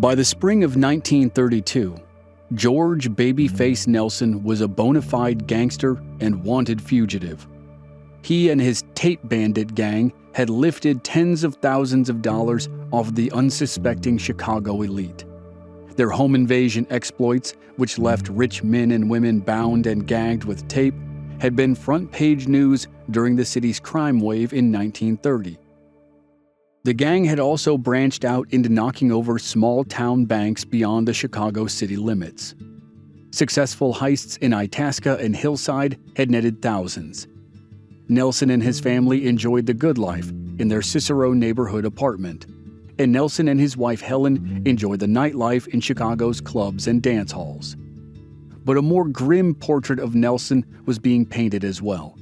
By the spring of 1932, George Babyface Nelson was a bona fide gangster and wanted fugitive. He and his tape bandit gang had lifted tens of thousands of dollars off the unsuspecting Chicago elite. Their home invasion exploits, which left rich men and women bound and gagged with tape, had been front-page news during the city's crime wave in 1930. The gang had also branched out into knocking over small-town banks beyond the Chicago city limits. Successful heists in Itasca and Hillside had netted thousands. Nelson and his family enjoyed the good life in their Cicero neighborhood apartment, and Nelson and his wife Helen enjoyed the nightlife in Chicago's clubs and dance halls. But a more grim portrait of Nelson was being painted as well.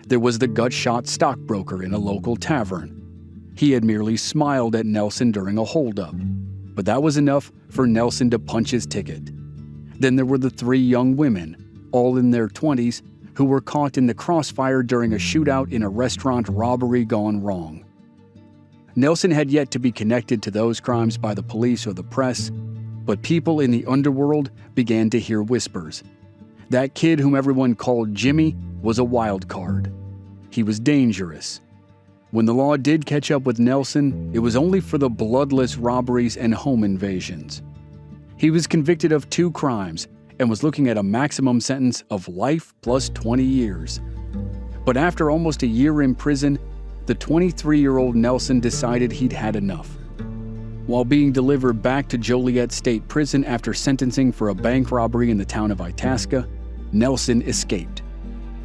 There was the gut-shot stockbroker in a local tavern. He had merely smiled at Nelson during a holdup, but that was enough for Nelson to punch his ticket. Then there were the three young women, all in their 20s, who were caught in the crossfire during a shootout in a restaurant robbery gone wrong. Nelson had yet to be connected to those crimes by the police or the press, but people in the underworld began to hear whispers. That kid whom everyone called Jimmy was a wild card. He was dangerous. When the law did catch up with Nelson, it was only for the bloodless robberies and home invasions. He was convicted of 2 crimes and was looking at a maximum sentence of life plus 20 years. But after almost a year in prison, the 23-year-old Nelson decided he'd had enough. While being delivered back to Joliet State Prison after sentencing for a bank robbery in the town of Itasca, Nelson escaped.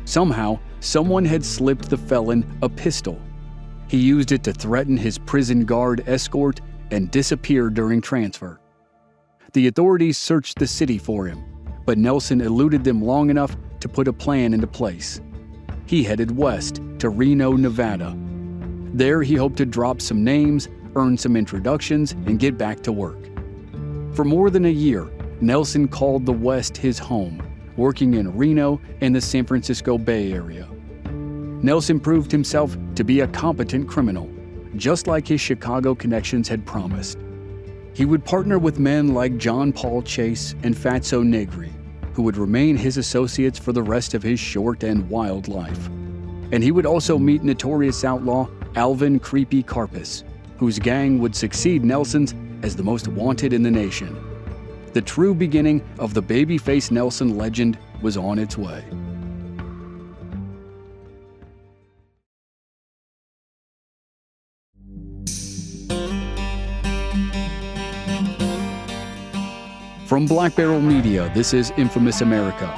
Somehow, someone had slipped the felon a pistol. He used it to threaten his prison guard escort and disappeared during transfer. The authorities searched the city for him, but Nelson eluded them long enough to put a plan into place. He headed west to Reno, Nevada. There he hoped to drop some names, earn some introductions, and get back to work. For more than a year, Nelson called the West his home, working in Reno and the San Francisco Bay Area. Nelson proved himself to be a competent criminal, just like his Chicago connections had promised. He would partner with men like John Paul Chase and Fatso Negri, who would remain his associates for the rest of his short and wild life. And he would also meet notorious outlaw Alvin "Creepy" Karpis, whose gang would succeed Nelson's as the most wanted in the nation. The true beginning of the Babyface Nelson legend was on its way. From Black Barrel Media, this is Infamous America.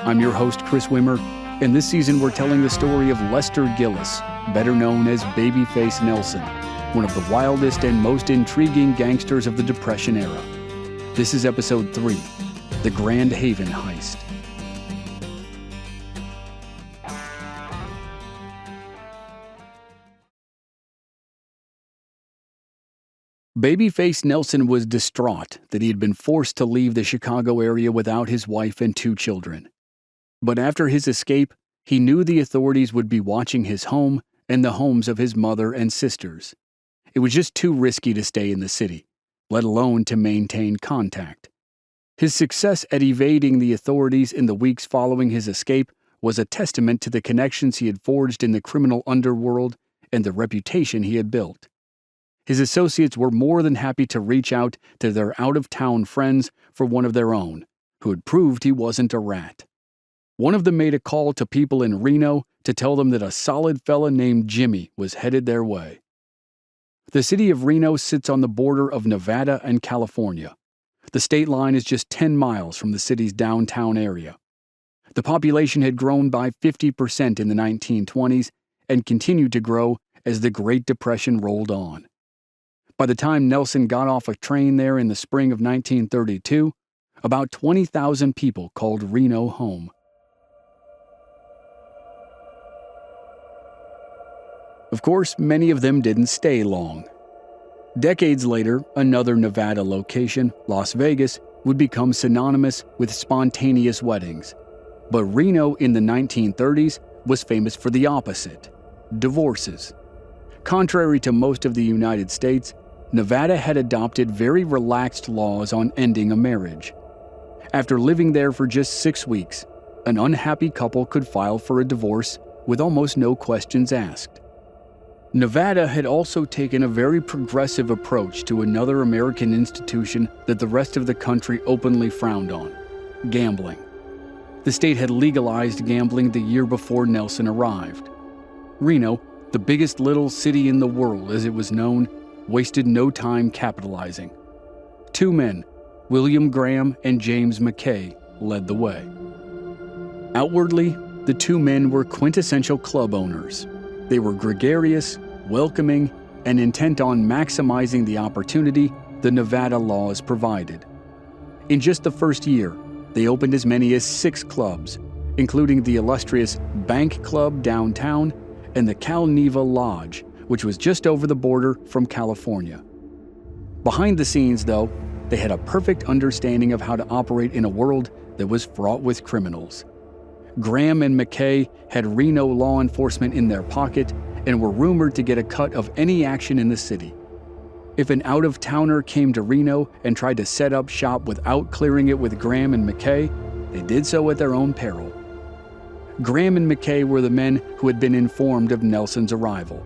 I'm your host, Chris Wimmer, and this season we're telling the story of Lester Gillis, better known as Babyface Nelson, one of the wildest and most intriguing gangsters of the Depression era. This is Episode 3, The Grand Haven Heist. Babyface Nelson was distraught that he had been forced to leave the Chicago area without his wife and 2 children. But after his escape, he knew the authorities would be watching his home and the homes of his mother and sisters. It was just too risky to stay in the city, let alone to maintain contact. His success at evading the authorities in the weeks following his escape was a testament to the connections he had forged in the criminal underworld and the reputation he had built. His associates were more than happy to reach out to their out-of-town friends for one of their own, who had proved he wasn't a rat. One of them made a call to people in Reno to tell them that a solid fella named Jimmy was headed their way. The city of Reno sits on the border of Nevada and California. The state line is just 10 miles from the city's downtown area. The population had grown by 50% in the 1920s and continued to grow as the Great Depression rolled on. By the time Nelson got off a train there in the spring of 1932, about 20,000 people called Reno home. Of course, many of them didn't stay long. Decades later, another Nevada location, Las Vegas, would become synonymous with spontaneous weddings. But Reno in the 1930s was famous for the opposite: divorces. Contrary to most of the United States, Nevada had adopted very relaxed laws on ending a marriage. After living there for just 6 weeks, an unhappy couple could file for a divorce with almost no questions asked. Nevada had also taken a very progressive approach to another American institution that the rest of the country openly frowned on: gambling. The state had legalized gambling the year before Nelson arrived. Reno, the biggest little city in the world as it was known, wasted no time capitalizing. 2 men, William Graham and James McKay, led the way. Outwardly, the 2 men were quintessential club owners. They were gregarious, welcoming, and intent on maximizing the opportunity the Nevada laws provided. In just the first year, they opened as many as 6 clubs, including the illustrious Bank Club downtown and the Cal Neva Lodge, which was just over the border from California. Behind the scenes, though, they had a perfect understanding of how to operate in a world that was fraught with criminals. Graham and McKay had Reno law enforcement in their pocket and were rumored to get a cut of any action in the city. If an out-of-towner came to Reno and tried to set up shop without clearing it with Graham and McKay, they did so at their own peril. Graham and McKay were the men who had been informed of Nelson's arrival.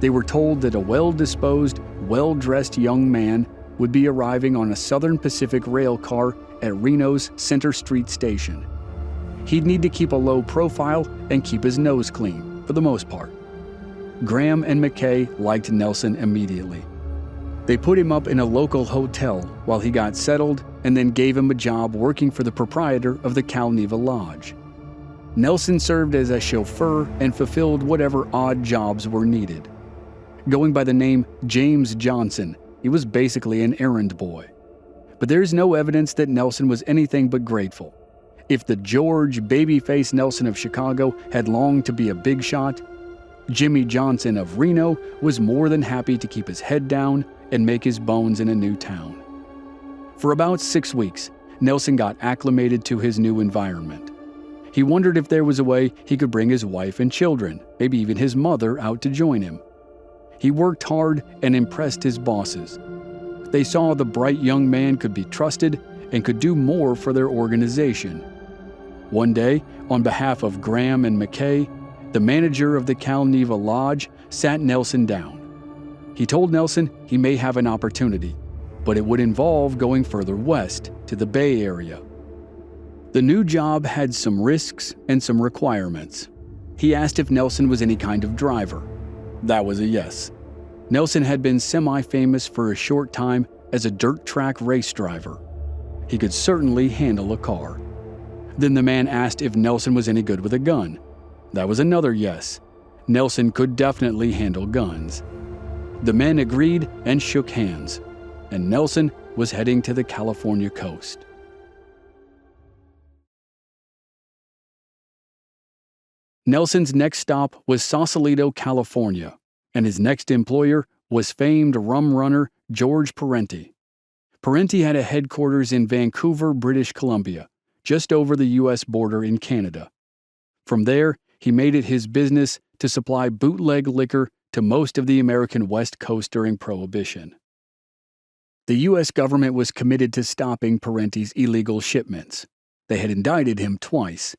They were told that a well-disposed, well-dressed young man would be arriving on a Southern Pacific rail car at Reno's Center Street station. He'd need to keep a low profile and keep his nose clean, for the most part. Graham and McKay liked Nelson immediately. They put him up in a local hotel while he got settled and then gave him a job working for the proprietor of the Cal Neva Lodge. Nelson served as a chauffeur and fulfilled whatever odd jobs were needed. Going by the name James Johnson, he was basically an errand boy. But there's no evidence that Nelson was anything but grateful. If the George Babyface Nelson of Chicago had longed to be a big shot, Jimmy Johnson of Reno was more than happy to keep his head down and make his bones in a new town. For about 6 weeks, Nelson got acclimated to his new environment. He wondered if there was a way he could bring his wife and children, maybe even his mother, out to join him. He worked hard and impressed his bosses. They saw the bright young man could be trusted and could do more for their organization. One day, on behalf of Graham and McKay, the manager of the Cal Neva Lodge sat Nelson down. He told Nelson he may have an opportunity, but it would involve going further west to the Bay Area. The new job had some risks and some requirements. He asked if Nelson was any kind of driver. That was a yes. Nelson had been semi-famous for a short time as a dirt track race driver. He could certainly handle a car. Then the man asked if Nelson was any good with a gun. That was another yes. Nelson could definitely handle guns. The men agreed and shook hands, and Nelson was heading to the California coast. Nelson's next stop was Sausalito, California, and his next employer was famed rum runner George Parenti. Parenti had a headquarters in Vancouver, British Columbia, just over the U.S. border in Canada. From there, he made it his business to supply bootleg liquor to most of the American West Coast during Prohibition. The U.S. government was committed to stopping Parenti's illegal shipments. They had indicted him twice.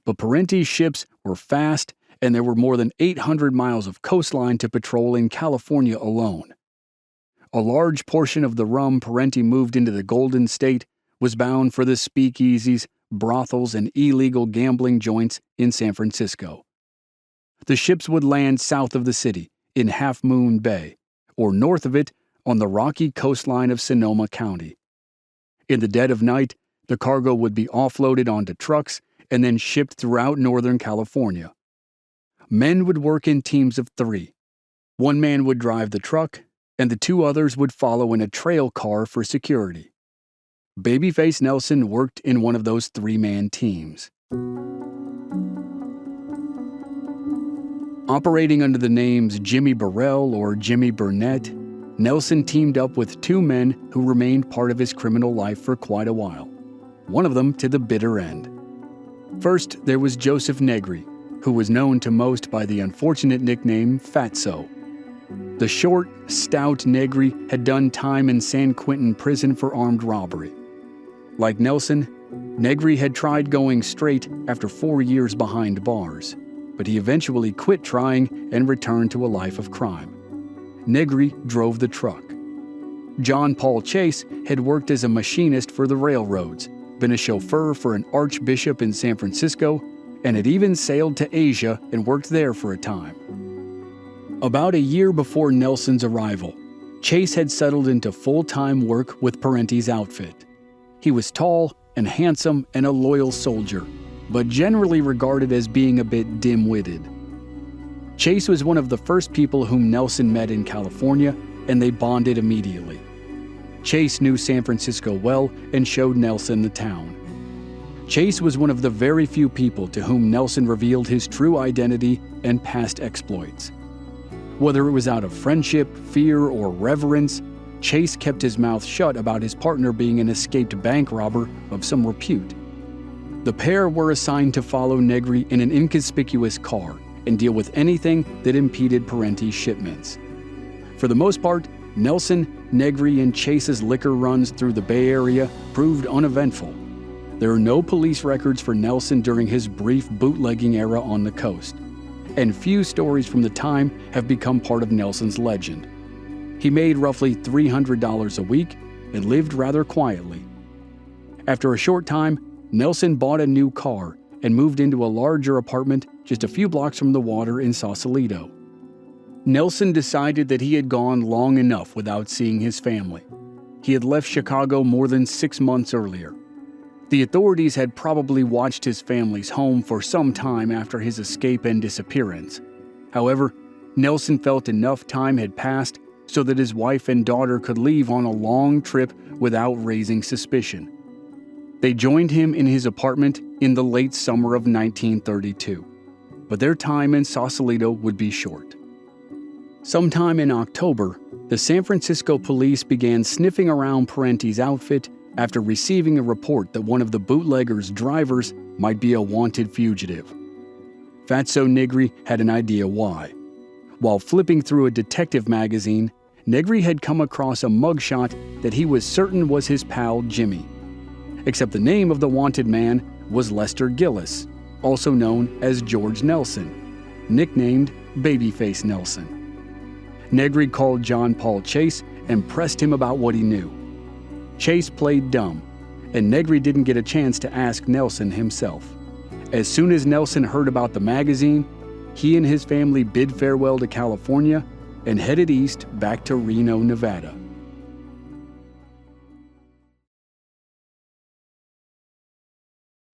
But Parenti's ships were fast, and there were more than 800 miles of coastline to patrol in California alone. A large portion of the rum Parenti moved into the Golden State was bound for the speakeasies, brothels, and illegal gambling joints in San Francisco. The ships would land south of the city, in Half Moon Bay, or north of it on the rocky coastline of Sonoma County. In the dead of night, the cargo would be offloaded onto trucks and then shipped throughout Northern California. Men would work in teams of 3. One man would drive the truck, and the 2 others would follow in a trail car for security. Babyface Nelson worked in one of those 3-man teams. Operating under the names Jimmy Burrell or Jimmy Burnett, Nelson teamed up with 2 men who remained part of his criminal life for quite a while, one of them to the bitter end. First, there was Joseph Negri, who was known to most by the unfortunate nickname Fatso. The short, stout Negri had done time in San Quentin prison for armed robbery. Like Nelson, Negri had tried going straight after 4 years behind bars, but he eventually quit trying and returned to a life of crime. Negri drove the truck. John Paul Chase had worked as a machinist for the railroads, been a chauffeur for an archbishop in San Francisco, and had even sailed to Asia and worked there for a time. About a year before Nelson's arrival, Chase had settled into full-time work with Parenti's outfit. He was tall and handsome and a loyal soldier, but generally regarded as being a bit dim-witted. Chase was one of the first people whom Nelson met in California, and they bonded immediately. Chase knew San Francisco well and showed Nelson the town. Chase was one of the very few people to whom Nelson revealed his true identity and past exploits. Whether it was out of friendship, fear, or reverence, Chase kept his mouth shut about his partner being an escaped bank robber of some repute. The pair were assigned to follow Negri in an inconspicuous car and deal with anything that impeded Parenti's shipments. For the most part, Nelson, Negri, and Chase's liquor runs through the Bay Area proved uneventful. There are no police records for Nelson during his brief bootlegging era on the coast, and few stories from the time have become part of Nelson's legend. He made roughly $300 a week and lived rather quietly. After a short time, Nelson bought a new car and moved into a larger apartment just a few blocks from the water in Sausalito. Nelson decided that he had gone long enough without seeing his family. He had left Chicago more than 6 months earlier. The authorities had probably watched his family's home for some time after his escape and disappearance. However, Nelson felt enough time had passed so that his wife and daughter could leave on a long trip without raising suspicion. They joined him in his apartment in the late summer of 1932, but their time in Sausalito would be short. Sometime in October, the San Francisco police began sniffing around Parenti's outfit after receiving a report that one of the bootlegger's drivers might be a wanted fugitive. Fatso Negri had an idea why. While flipping through a detective magazine, Negri had come across a mugshot that he was certain was his pal Jimmy. Except the name of the wanted man was Lester Gillis, also known as George Nelson, nicknamed Babyface Nelson. Negri called John Paul Chase and pressed him about what he knew. Chase played dumb, and Negri didn't get a chance to ask Nelson himself. As soon as Nelson heard about the magazine, he and his family bid farewell to California and headed east back to Reno, Nevada.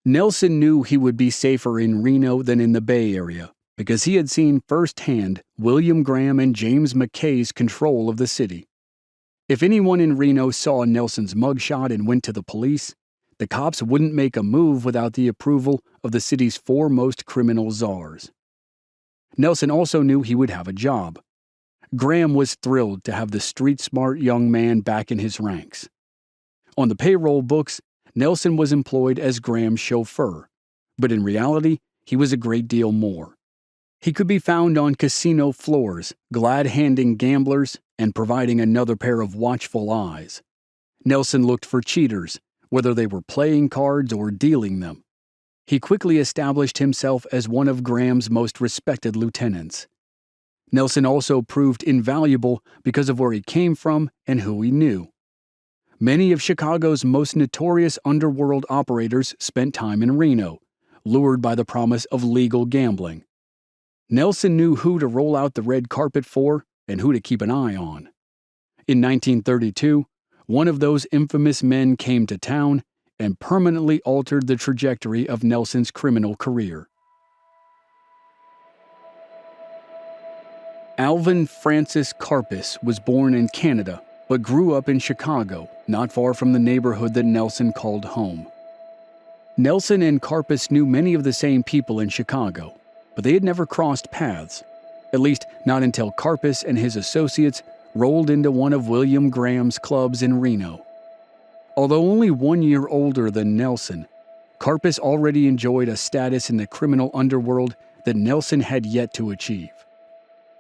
Nelson knew he would be safer in Reno than in the Bay Area because he had seen firsthand William Graham and James McKay's control of the city. If anyone in Reno saw Nelson's mugshot and went to the police, the cops wouldn't make a move without the approval of the city's foremost criminal czars. Nelson also knew he would have a job. Graham was thrilled to have the street-smart young man back in his ranks. On the payroll books, Nelson was employed as Graham's chauffeur, but in reality, he was a great deal more. He could be found on casino floors, glad-handing gamblers and providing another pair of watchful eyes. Nelson looked for cheaters, whether they were playing cards or dealing them. He quickly established himself as one of Graham's most respected lieutenants. Nelson also proved invaluable because of where he came from and who he knew. Many of Chicago's most notorious underworld operators spent time in Reno, lured by the promise of legal gambling. Nelson knew who to roll out the red carpet for and who to keep an eye on. In 1932, one of those infamous men came to town and permanently altered the trajectory of Nelson's criminal career. Alvin Francis Karpis was born in Canada, but grew up in Chicago, not far from the neighborhood that Nelson called home. Nelson and Karpis knew many of the same people in Chicago, but they had never crossed paths, at least not until Karpis and his associates rolled into one of William Graham's clubs in Reno. Although only 1 year older than Nelson, Karpis already enjoyed a status in the criminal underworld that Nelson had yet to achieve.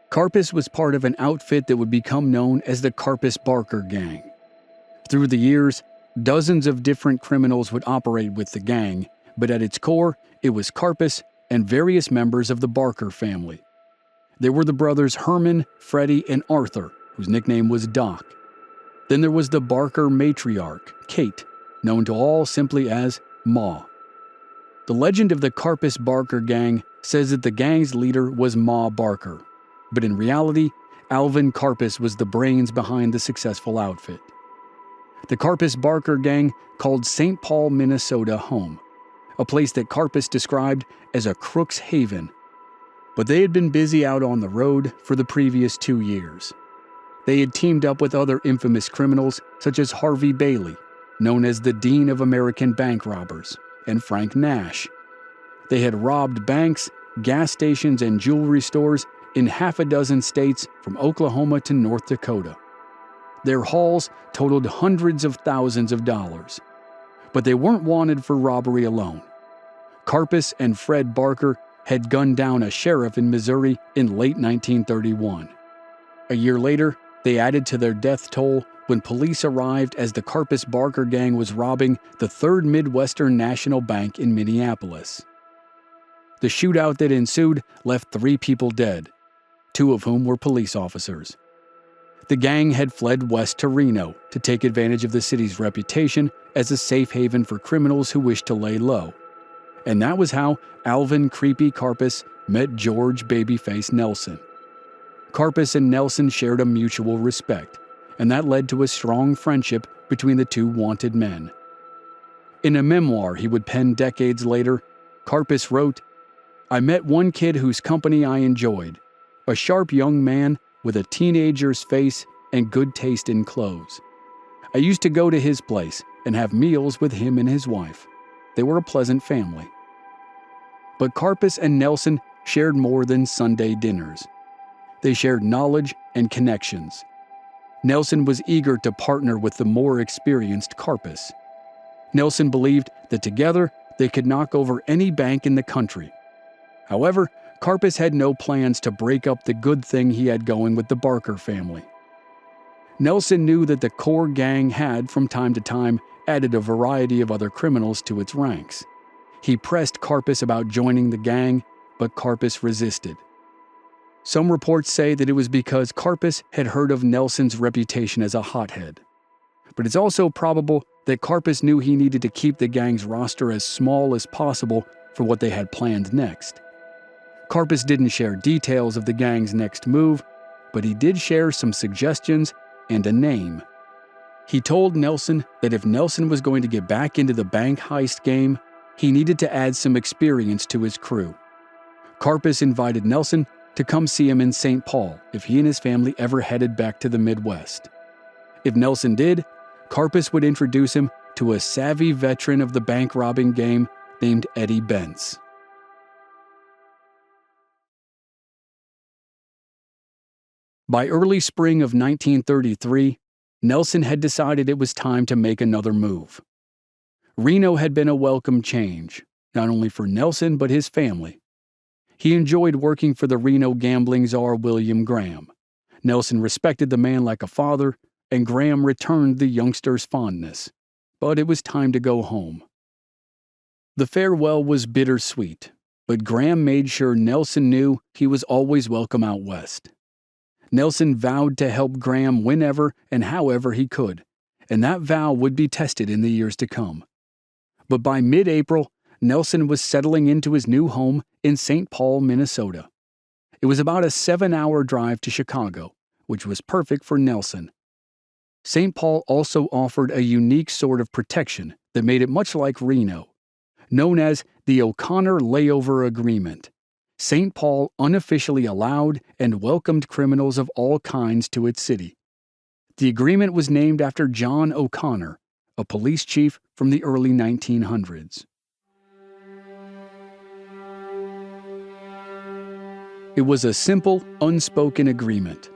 Karpis was part of an outfit that would become known as the Karpis Barker Gang. Through the years, dozens of different criminals would operate with the gang, but at its core, it was Karpis and various members of the Barker family. There were the brothers Herman, Freddie, and Arthur, whose nickname was Doc. Then there was the Barker matriarch, Kate, known to all simply as Ma. The legend of the Karpis Barker gang says that the gang's leader was Ma Barker, but in reality, Alvin Karpis was the brains behind the successful outfit. The Karpis Barker gang called St. Paul, Minnesota home, a place that Karpis described as a crook's haven. But they had been busy out on the road for the previous 2 years. They had teamed up with other infamous criminals such as Harvey Bailey, known as the Dean of American Bank Robbers, and Frank Nash. They had robbed banks, gas stations, and jewelry stores in half a dozen states from Oklahoma to North Dakota. Their hauls totaled hundreds of thousands of dollars. But they weren't wanted for robbery alone. Karpis and Fred Barker had gunned down a sheriff in Missouri in late 1931. A year later, they added to their death toll when police arrived as the Karpis Barker gang was robbing the Third Midwestern National Bank in Minneapolis. The shootout that ensued left 3 people dead, 2 of whom were police officers. The gang had fled west to Reno to take advantage of the city's reputation as a safe haven for criminals who wished to lay low. And that was how Alvin Creepy Karpis met George Babyface Nelson. Karpis and Nelson shared a mutual respect, and that led to a strong friendship between the 2 wanted men. In a memoir he would pen decades later, Karpis wrote, "I met one kid whose company I enjoyed, a sharp young man with a teenager's face and good taste in clothes. I used to go to his place and have meals with him and his wife. They were a pleasant family." But Karpis and Nelson shared more than Sunday dinners. They shared knowledge and connections. Nelson was eager to partner with the more experienced Karpis. Nelson believed that together they could knock over any bank in the country. However, Karpis had no plans to break up the good thing he had going with the Barker family. Nelson knew that the core gang had, from time to time, added a variety of other criminals to its ranks. He pressed Karpis about joining the gang, but Karpis resisted. Some reports say that it was because Karpis had heard of Nelson's reputation as a hothead. But it's also probable that Karpis knew he needed to keep the gang's roster as small as possible for what they had planned next. Karpis didn't share details of the gang's next move, but he did share some suggestions and a name. He told Nelson that if Nelson was going to get back into the bank heist game, he needed to add some experience to his crew. Karpis invited Nelson to come see him in St. Paul if he and his family ever headed back to the Midwest. If Nelson did, Karpis would introduce him to a savvy veteran of the bank robbing game named Eddie Bentz. By early spring of 1933, Nelson had decided it was time to make another move. Reno had been a welcome change, not only for Nelson but his family. He enjoyed working for the Reno gambling czar William Graham. Nelson respected the man like a father, and Graham returned the youngster's fondness. But it was time to go home. The farewell was bittersweet, but Graham made sure Nelson knew he was always welcome out west. Nelson vowed to help Graham whenever and however he could, and that vow would be tested in the years to come. But by mid-April, Nelson was settling into his new home in St. Paul, Minnesota. It was about a 7-hour drive to Chicago, which was perfect for Nelson. St. Paul also offered a unique sort of protection that made it much like Reno, known as the O'Connor Layover Agreement. St. Paul unofficially allowed and welcomed criminals of all kinds to its city. The agreement was named after John O'Connor, a police chief from the early 1900s. It was a simple, unspoken agreement.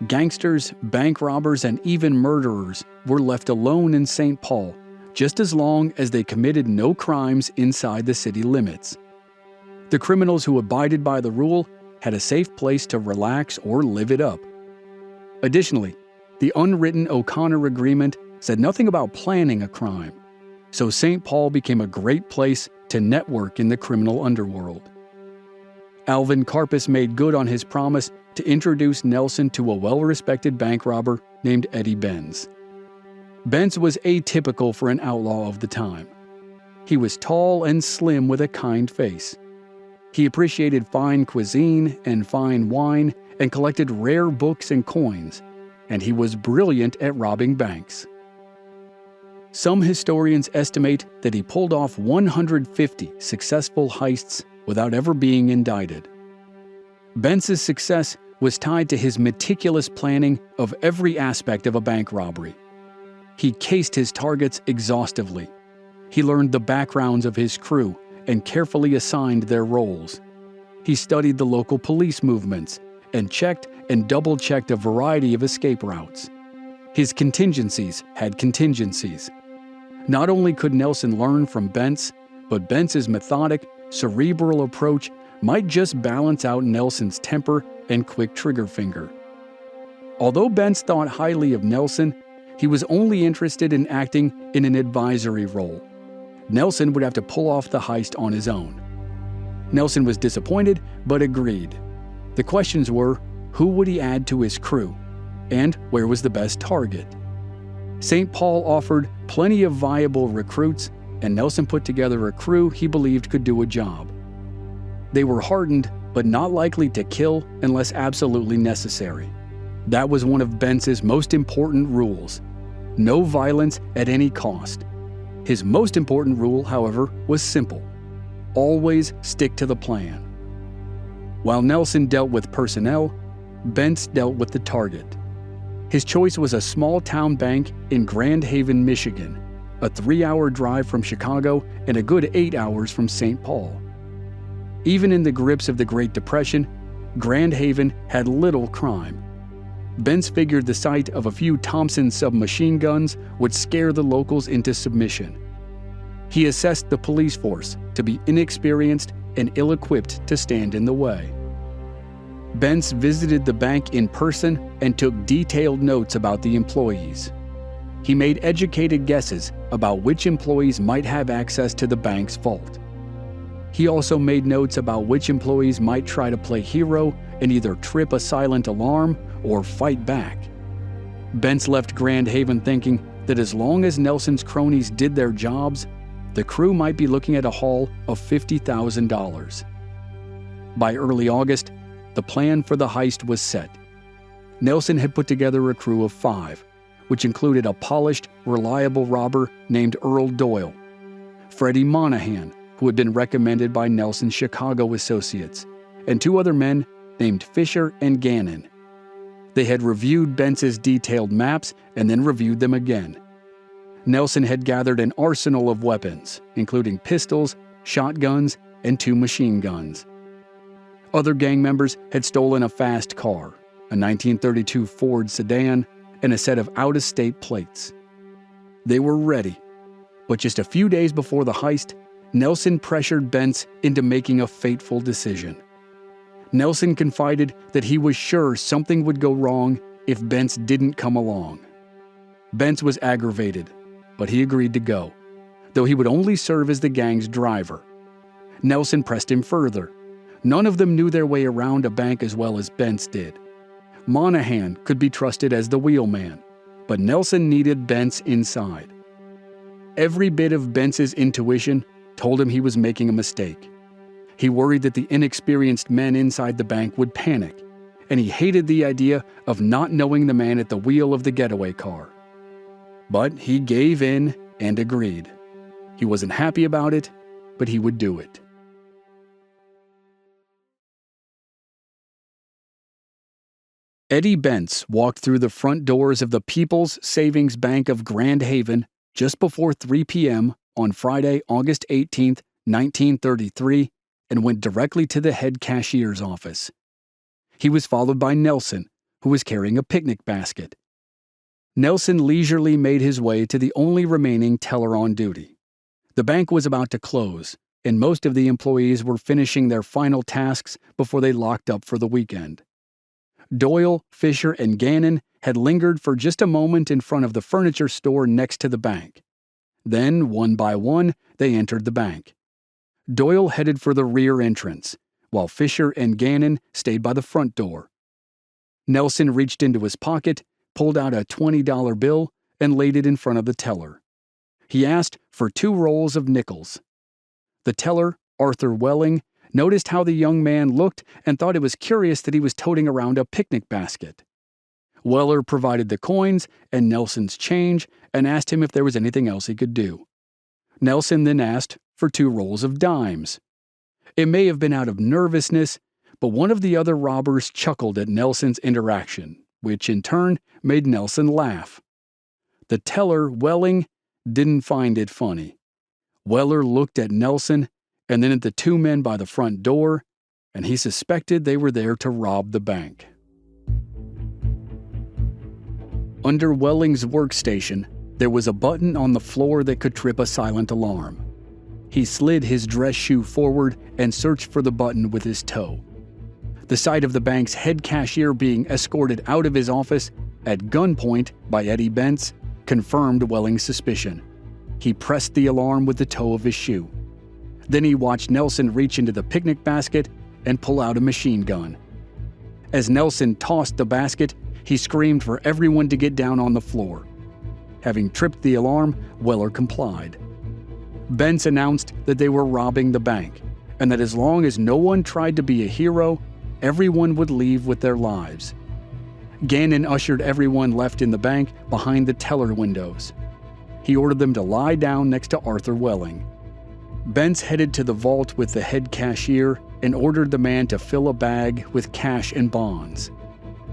Gangsters, bank robbers, and even murderers were left alone in St. Paul, just as long as they committed no crimes inside the city limits. The criminals who abided by the rule had a safe place to relax or live it up. Additionally, the unwritten O'Connor Agreement said nothing about planning a crime, so St. Paul became a great place to network in the criminal underworld. Alvin Karpis made good on his promise to introduce Nelson to a well-respected bank robber named Eddie Benz. Benz was atypical for an outlaw of the time. He was tall and slim with a kind face. He appreciated fine cuisine and fine wine and collected rare books and coins, and he was brilliant at robbing banks. Some historians estimate that he pulled off 150 successful heists without ever being indicted. Benz's success was tied to his meticulous planning of every aspect of a bank robbery. He cased his targets exhaustively. He learned the backgrounds of his crew and carefully assigned their roles. He studied the local police movements and checked and double-checked a variety of escape routes. His contingencies had contingencies. Not only could Nelson learn from Benz, but Benz's methodic, cerebral approach might just balance out Nelson's temper and quick trigger finger. Although Benz thought highly of Nelson, he was only interested in acting in an advisory role. Nelson would have to pull off the heist on his own. Nelson was disappointed, but agreed. The questions were, who would he add to his crew? And where was the best target? St. Paul offered plenty of viable recruits, and Nelson put together a crew he believed could do a job. They were hardened, but not likely to kill unless absolutely necessary. That was one of Benz's most important rules. No violence at any cost. His most important rule, however, was simple. Always stick to the plan. While Nelson dealt with personnel, Benz dealt with the target. His choice was a small-town bank in Grand Haven, Michigan, a 3-hour drive from Chicago and a good 8 hours from St. Paul. Even in the grips of the Great Depression, Grand Haven had little crime. Benz figured the sight of a few Thompson submachine guns would scare the locals into submission. He assessed the police force to be inexperienced and ill-equipped to stand in the way. Benz visited the bank in person and took detailed notes about the employees. He made educated guesses about which employees might have access to the bank's vault. He also made notes about which employees might try to play hero and either trip a silent alarm or fight back. Benz left Grand Haven thinking that as long as Nelson's cronies did their jobs, the crew might be looking at a haul of $50,000. By early August, the plan for the heist was set. Nelson had put together a crew of 5, which included a polished, reliable robber named Earl Doyle, Freddie Monahan, who had been recommended by Nelson's Chicago associates, and 2 other men named Fisher and Gannon. They had reviewed Benz's detailed maps and then reviewed them again. Nelson had gathered an arsenal of weapons, including pistols, shotguns, and 2 machine guns. Other gang members had stolen a fast car, a 1932 Ford sedan, and a set of out-of-state plates. They were ready, but just a few days before the heist, Nelson pressured Benz into making a fateful decision. Nelson confided that he was sure something would go wrong if Benz didn't come along. Benz was aggravated, but he agreed to go, though he would only serve as the gang's driver. Nelson pressed him further. None of them knew their way around a bank as well as Benz did. Monahan could be trusted as the wheelman, but Nelson needed Benz inside. Every bit of Benz's intuition told him he was making a mistake. He worried that the inexperienced men inside the bank would panic, and he hated the idea of not knowing the man at the wheel of the getaway car. But he gave in and agreed. He wasn't happy about it, but he would do it. Eddie Benz walked through the front doors of the People's Savings Bank of Grand Haven just before 3 p.m. on Friday, August 18, 1933, and went directly to the head cashier's office. He was followed by Nelson, who was carrying a picnic basket. Nelson leisurely made his way to the only remaining teller on duty. The bank was about to close, and most of the employees were finishing their final tasks before they locked up for the weekend. Doyle, Fisher, and Gannon had lingered for just a moment in front of the furniture store next to the bank. Then, one by one, they entered the bank. Doyle headed for the rear entrance, while Fisher and Gannon stayed by the front door. Nelson reached into his pocket, pulled out a $20 bill, and laid it in front of the teller. He asked for 2 rolls of nickels. The teller, Arthur Welling, noticed how the young man looked and thought it was curious that he was toting around a picnic basket. Weller provided the coins and Nelson's change and asked him if there was anything else he could do. Nelson then asked for 2 rolls of dimes. It may have been out of nervousness, but one of the other robbers chuckled at Nelson's interaction, which in turn made Nelson laugh. The teller, Welling, didn't find it funny. Weller looked at Nelson and then at the 2 men by the front door, and he suspected they were there to rob the bank. Under Welling's workstation, there was a button on the floor that could trip a silent alarm. He slid his dress shoe forward and searched for the button with his toe. The sight of the bank's head cashier being escorted out of his office at gunpoint by Eddie Bentz confirmed Welling's suspicion. He pressed the alarm with the toe of his shoe. Then he watched Nelson reach into the picnic basket and pull out a machine gun. As Nelson tossed the basket, he screamed for everyone to get down on the floor. Having tripped the alarm, Weller complied. Bentz announced that they were robbing the bank, and that as long as no one tried to be a hero, everyone would leave with their lives. Gannon ushered everyone left in the bank behind the teller windows. He ordered them to lie down next to Arthur Welling. Bentz headed to the vault with the head cashier and ordered the man to fill a bag with cash and bonds.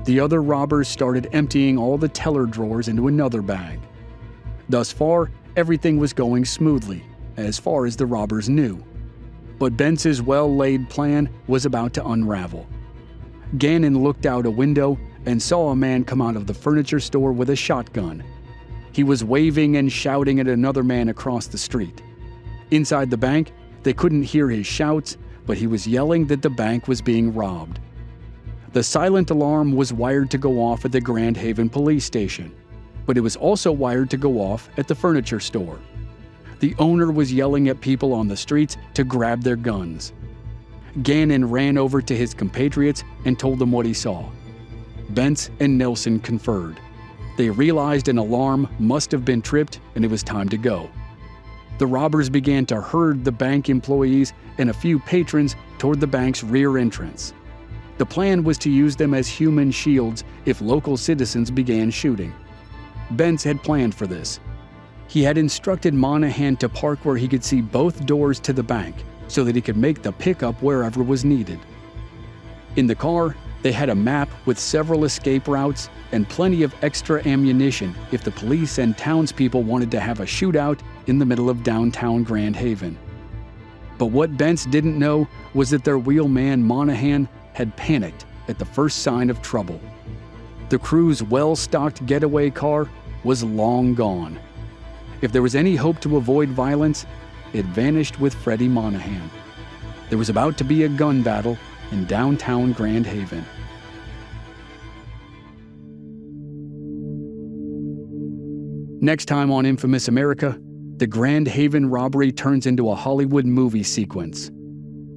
The other robbers started emptying all the teller drawers into another bag. Thus far, everything was going smoothly, as far as the robbers knew. But Bentz's well-laid plan was about to unravel. Gannon looked out a window and saw a man come out of the furniture store with a shotgun. He was waving and shouting at another man across the street. Inside the bank, they couldn't hear his shouts, but he was yelling that the bank was being robbed. The silent alarm was wired to go off at the Grand Haven police station, but it was also wired to go off at the furniture store. The owner was yelling at people on the streets to grab their guns. Gannon ran over to his compatriots and told them what he saw. Bentz and Nelson conferred. They realized an alarm must have been tripped and it was time to go. The robbers began to herd the bank employees and a few patrons toward the bank's rear entrance. The plan was to use them as human shields if local citizens began shooting. Bentz had planned for this. He had instructed Monahan to park where he could see both doors to the bank so that he could make the pickup wherever was needed. In the car, they had a map with several escape routes and plenty of extra ammunition if the police and townspeople wanted to have a shootout in the middle of downtown Grand Haven. But what Bentz didn't know was that their wheelman Monahan had panicked at the first sign of trouble. The crew's well-stocked getaway car was long gone. If there was any hope to avoid violence, it vanished with Freddie Monahan. There was about to be a gun battle in downtown Grand Haven. Next time on Infamous America, the Grand Haven robbery turns into a Hollywood movie sequence.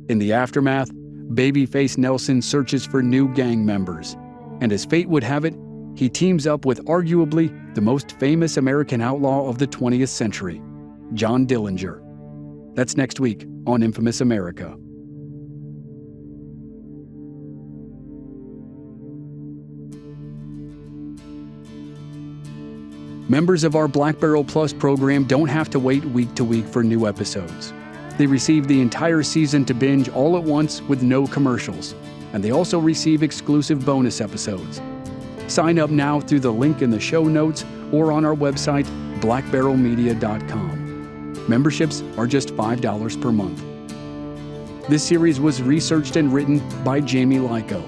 In the aftermath, Babyface Nelson searches for new gang members, and as fate would have it, he teams up with arguably the most famous American outlaw of the 20th century, John Dillinger. That's next week on Infamous America. Members of our Black Barrel Plus program don't have to wait week to week for new episodes. They receive the entire season to binge all at once with no commercials, and they also receive exclusive bonus episodes. Sign up now through the link in the show notes or on our website, blackbarrelmedia.com. Memberships are just $5 per month. This series was researched and written by Jamie Lyko.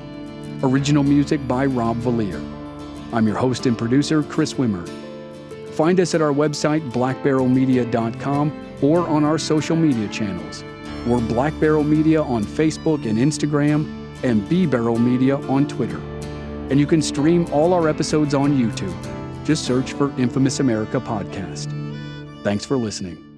Original music by Rob Valier. I'm your host and producer, Chris Wimmer. Find us at our website, blackbarrelmedia.com, or on our social media channels. We're Black Barrel Media on Facebook and Instagram, and B Barrel Media on Twitter. And you can stream all our episodes on YouTube. Just search for Infamous America Podcast. Thanks for listening.